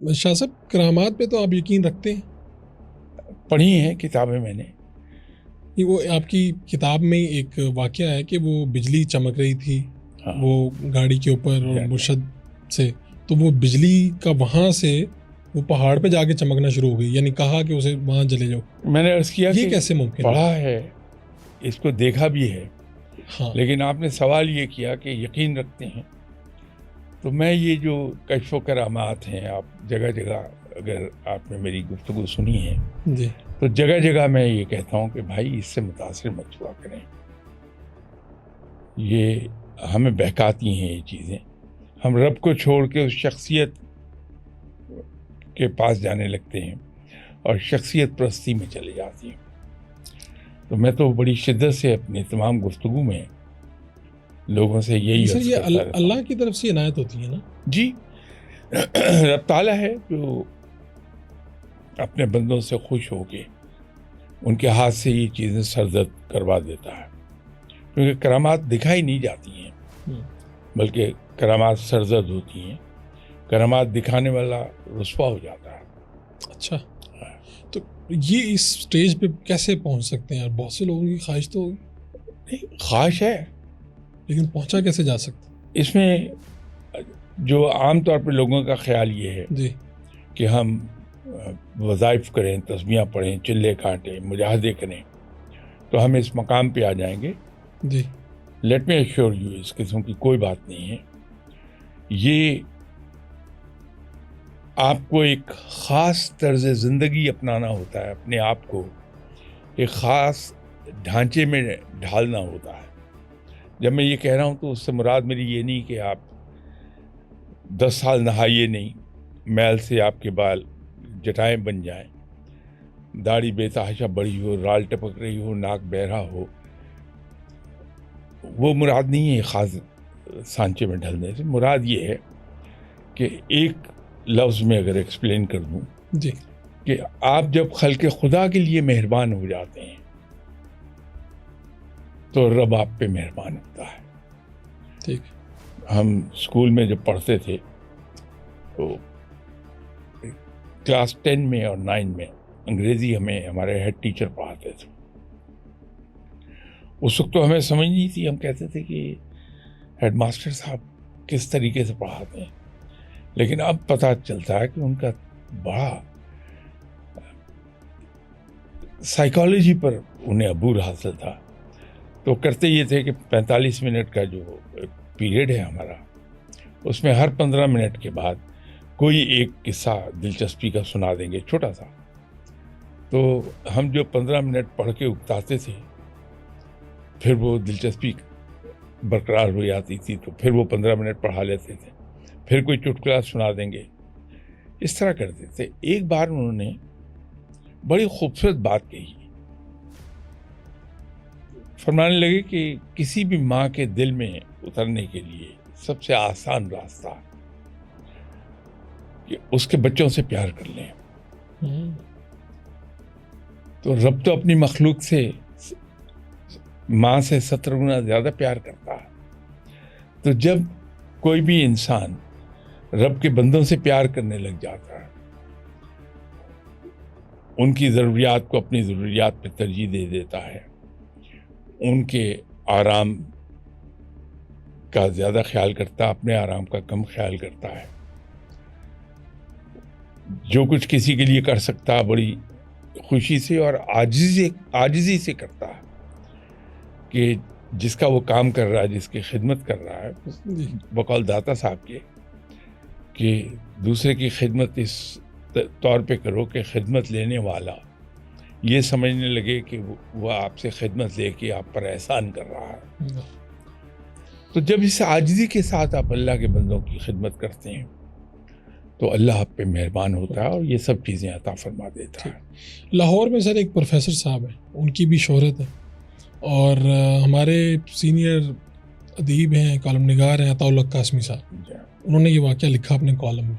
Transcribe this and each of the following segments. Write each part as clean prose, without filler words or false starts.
شاہ صاحب کرامات پہ تو آپ یقین رکھتے ہیں؟ پڑھی ہیں کتابیں میں نے. وہ آپ کی کتاب میں ایک واقعہ ہے کہ وہ بجلی چمک رہی تھی وہ گاڑی کے اوپر اور مرشد سے، تو وہ بجلی کا وہاں سے وہ پہاڑ پہ جا کے چمکنا شروع ہو گئی، یعنی کہا کہ اسے وہاں چلے جاؤ. میں نے عرض کیا یہ کہ کیسے ممکن پڑھا ہے، اس کو دیکھا بھی ہے، ہاں لیکن آپ نے سوال یہ کیا کہ یقین رکھتے ہیں. تو میں یہ جو کشف و کرامات ہیں، آپ جگہ جگہ اگر آپ نے میری گفتگو سنی ہے جی تو جگہ جگہ میں یہ کہتا ہوں کہ بھائی اس سے متاثر مت ہوا کریں، یہ ہمیں بہکاتی ہیں یہ چیزیں. ہم رب کو چھوڑ کے اس شخصیت کے پاس جانے لگتے ہیں اور شخصیت پرستی میں چلے جاتی ہیں. تو میں تو بڑی شدت سے اپنی تمام گفتگو میں لوگوں سے یہی سر، عرض یہ کرتا رہتا ہوں. اللہ کی طرف سے عنایت ہوتی ہے نا؟ جی رب تعالیٰ ہے جو اپنے بندوں سے خوش ہو کے ان کے ہاتھ سے یہ چیزیں سرزد کروا دیتا ہے، کیونکہ کرامات دکھائی نہیں جاتی ہیں بلکہ کرامات سرزد ہوتی ہیں. کرامات دکھانے والا رسوا ہو جاتا ہے. اچھا، تو یہ اس سٹیج پہ کیسے پہنچ سکتے ہیں یار؟ بہت سے لوگوں کی خواہش تو ہوگی، خواہش ہے، لیکن پہنچا کیسے جا سکتا؟ اس میں جو عام طور پہ لوگوں کا خیال یہ ہے جی کہ ہم وظائف کریں، تسبیحاں پڑھیں، چلے کاٹیں، مجاہدے کریں تو ہم اس مقام پہ آ جائیں گے. جی لیٹ می ایشور یو، اس قسم کی کوئی بات نہیں ہے. یہ آپ کو ایک خاص طرز زندگی اپنانا ہوتا ہے، اپنے آپ کو ایک خاص ڈھانچے میں ڈھالنا ہوتا ہے. جب میں یہ کہہ رہا ہوں تو اس سے مراد میری یہ نہیں کہ آپ 10 سال نہائیے نہیں، میل سے آپ کے بال جٹائیں بن جائیں، داڑھی بے تحاشا بڑی ہو، رال ٹپک رہی ہو، ناک بہ رہا ہو. وہ مراد نہیں ہے خاص سانچے میں ڈھلنے سے. مراد یہ ہے کہ ایک لفظ میں اگر ایکسپلین کر دوں جی کہ آپ جب خلق خدا کے لیے مہربان ہو جاتے ہیں تو رب آپ پہ مہربان ہوتا ہے. ٹھیک. ہم اسکول میں جب پڑھتے تھے تو کلاس 10 میں اور 9 میں انگریزی ہمیں ہمارے ہیڈ ٹیچر پڑھاتے تھے. اس وقت تو ہمیں سمجھ نہیں تھی، ہم کہتے تھے کہ ہیڈ ماسٹر صاحب کس طریقے سے پڑھاتے ہیں. لیکن اب پتہ چلتا ہے کہ ان کا بڑا سائیکالوجی پر انہیں عبور حاصل تھا. تو کرتے یہ تھے کہ 45 منٹ کا جو پیریڈ ہے ہمارا، اس میں ہر 15 منٹ کے بعد کوئی ایک قصہ دلچسپی کا سنا دیں گے چھوٹا سا. تو ہم جو 15 منٹ پڑھ کے اکتاتے تھے پھر وہ دلچسپی برقرار ہو جاتی تھی تو پھر وہ 15 منٹ پڑھا لیتے تھے، پھر کوئی چٹکلا سنا دیں گے، اس طرح کرتے تھے. ایک بار انہوں نے بڑی خوبصورت بات کہی، فرمانے لگے کہ کسی بھی ماں کے دل میں اترنے کے لیے سب سے آسان راستہ کہ اس کے بچوں سے پیار کر لیں. تو رب تو اپنی مخلوق سے ماں سے 70 گنا زیادہ پیار کرتا ہے. تو جب کوئی بھی انسان رب کے بندوں سے پیار کرنے لگ جاتا ہے، ان کی ضروریات کو اپنی ضروریات پہ ترجیح دے دیتا ہے، ان کے آرام کا زیادہ خیال کرتا ہے، اپنے آرام کا کم خیال کرتا ہے، جو کچھ کسی کے لیے کر سکتا ہے بڑی خوشی سے اور عاجزی سے کرتا ہے، کہ جس کا وہ کام کر رہا ہے، جس کی خدمت کر رہا ہے، بقول داتا صاحب کے کہ دوسرے کی خدمت اس طور پہ کرو کہ خدمت لینے والا یہ سمجھنے لگے کہ وہ آپ سے خدمت لے کے آپ پر احسان کر رہا ہے. تو جب اس عاجزی کے ساتھ آپ اللہ کے بندوں کی خدمت کرتے ہیں تو اللہ آپ پہ مہربان ہوتا ہے اور یہ سب چیزیں عطا فرما دیتا ہے. لاہور میں سر ایک پروفیسر صاحب ہیں، ان کی بھی شہرت ہے، اور ہمارے سینئر ادیب ہیں، کالم نگار ہیں عطاء اللہ قاسمی صاحب. انہوں نے یہ واقعہ لکھا اپنے کالم میں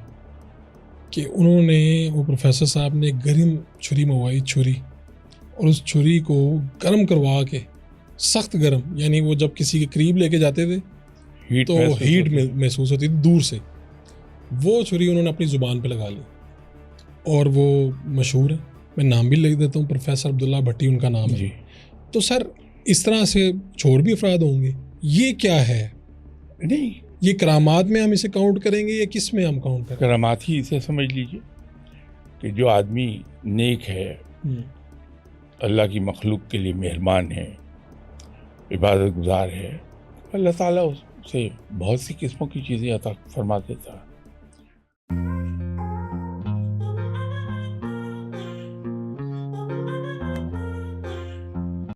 کہ انہوں نے، وہ پروفیسر صاحب نے گرم چھری منگوائی، چھری، اور اس چھری کو گرم کروا کے، سخت گرم، یعنی وہ جب کسی کے قریب لے کے جاتے تھے تو ہیٹ محسوس ہوتی تھی دور سے. وہ چھری انہوں نے اپنی زبان پہ لگا لی اور وہ مشہور ہے. میں نام بھی لکھ دیتا ہوں, پروفیسر عبداللہ بھٹی ان کا نام ہے. جی. تو سر اس طرح سے چھوڑ بھی افراد ہوں گے, یہ کیا ہے؟ نہیں, یہ کرامات میں ہم اسے کاؤنٹ کریں گے یا کس میں ہم کاؤنٹ کریں گے؟ کرامات ہی اسے سمجھ لیجیے کہ جو آدمی نیک ہے, اللہ کی مخلوق کے لیے مہربان ہے, عبادت گزار ہے, اللہ تعالیٰ اسے بہت سی قسموں کی چیزیں عطا فرما دیتا ہے.